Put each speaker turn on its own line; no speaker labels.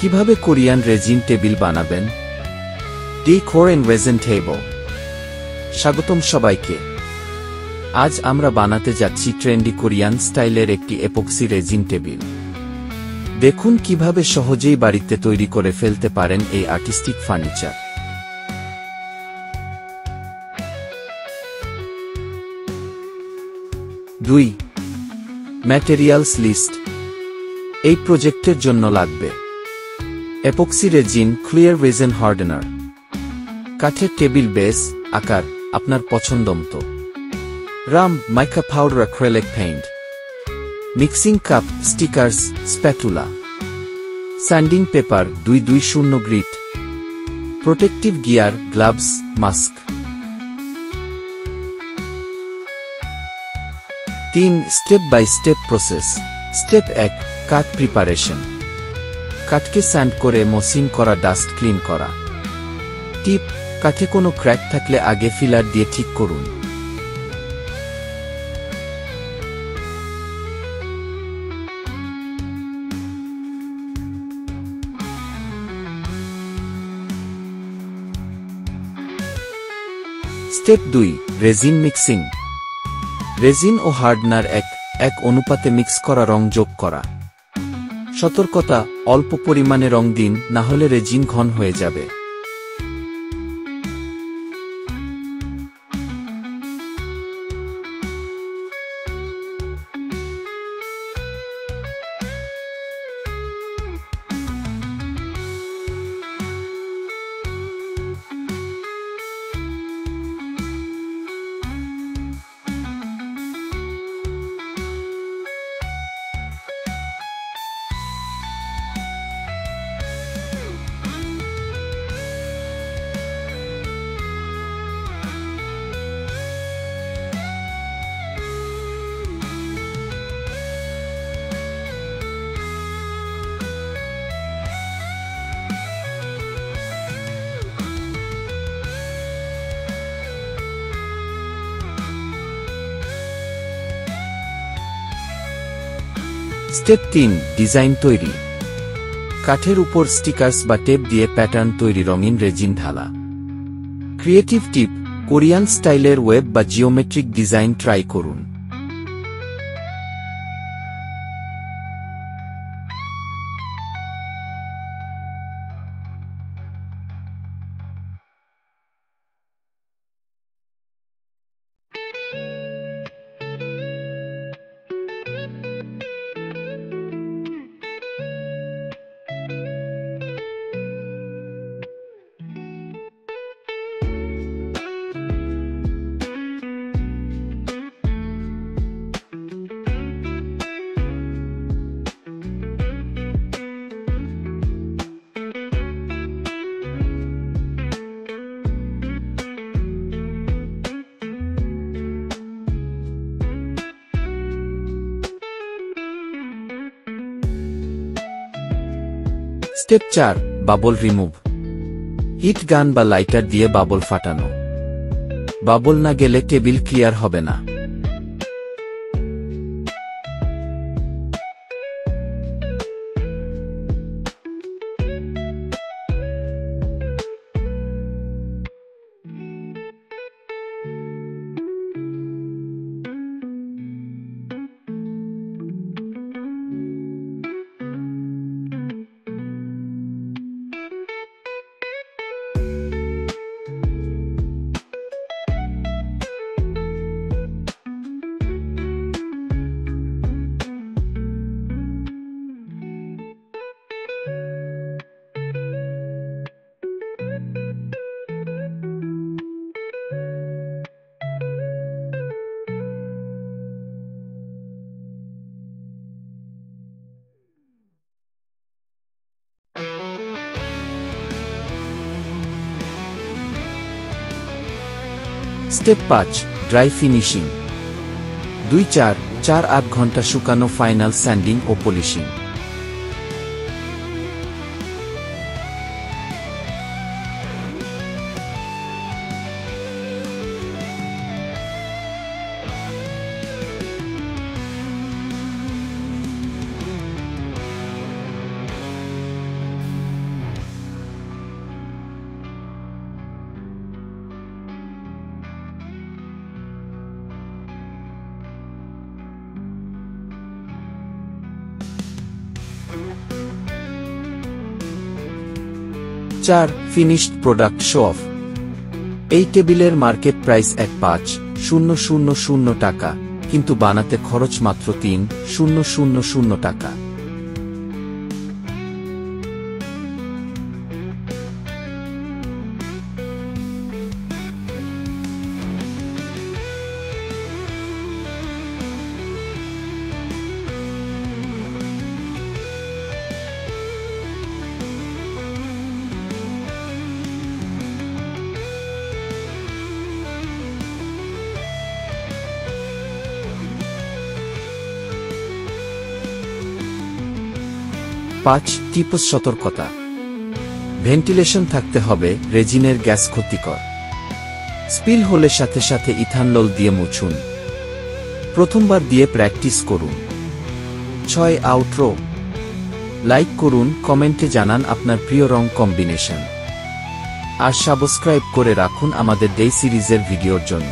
কিভাবে Korean resin table বানাবেন? Decor and resin table. স্বাগতম সবাইকে। আজ আমরা বানাতে যাচ্ছি ট্রেন্ডি কোরিয়ান স্টাইলের একটি এপক্সি রেজিন টেবিল। দেখুন কিভাবে সহজেই বাড়িতে তৈরি করে ফেলতে পারেন এই আর্টিস্টিক ফার্নিচার। 2. Materials list. এই প্রজেক্টের জন্য লাগবে epoxy resin, clear resin hardener, কাঠের টেবিল বেস আকার আপনার পছন্দমতো, রাম mica powder, acrylic paint, mixing cup, stickers, spatula, sanding paper 220 grit, protective gear, gloves, mask. 3. Step by step process. Step 1, কাঠ প্রিপারেশন। কাঠকে স্যান্ড করে মসৃণ করা, ডাস্ট ক্লিন করা। টিপ: কাঠে কোনো ক্র্যাক থাকলে আগে ফিলার দিয়ে ঠিক করুন। Step 2, resin mixing. রেজিন ও হার্ডনার 1:1 অনুপাতে মিক্স করা, রং যোগ করা। সতর্কতা: অল্প পরিমাণে রং দিন, না হলে রেজিন ঘন হয়ে যাবে। স্টেপ 3, ডিজাইন তৈরি। কাঠের উপর স্টিকার্স বা টেপ দিয়ে প্যাটার্ন তৈরি, রঙিন রেজিন ঢালা। ক্রিয়েটিভ টিপ: কোরিয়ান স্টাইলের ওয়েব বা জিওমেট্রিক ডিজাইন ট্রাই করুন। Step 4, bubble remove. হিট গান বা লাইটার দিয়ে বাবল ফাটানো। বাবল না গেলে টেবিল ক্লিয়ার হবে না। Step 5, dry finishing. 2-4-8 ঘন্টা শুকানো, ফাইনাল স্যান্ডিং ও polishing. 4. Finished product show off. এই টেবিলের মার্কেট প্রাইস 1,5,000 টাকা, কিন্তু বানাতে খরচ মাত্র 3,000 টাকা। পাঁচ টিপস সতর্কতা। ভেন্টিলেশন থাকতে হবে, রেজিনের গ্যাস ক্ষতিকর। স্পিল হলে সাথে সাথে ইথানল দিয়ে মুছুন। প্রথমবার দিয়ে প্র্যাকটিস করুন। 6 আউটরো। লাইক করুন, কমেন্টে জানান আপনার প্রিয় রং কম্বিনেশন। আর সাবস্ক্রাইব করে রাখুন আমাদের ডে সিরিজের ভিডিওর জন্য।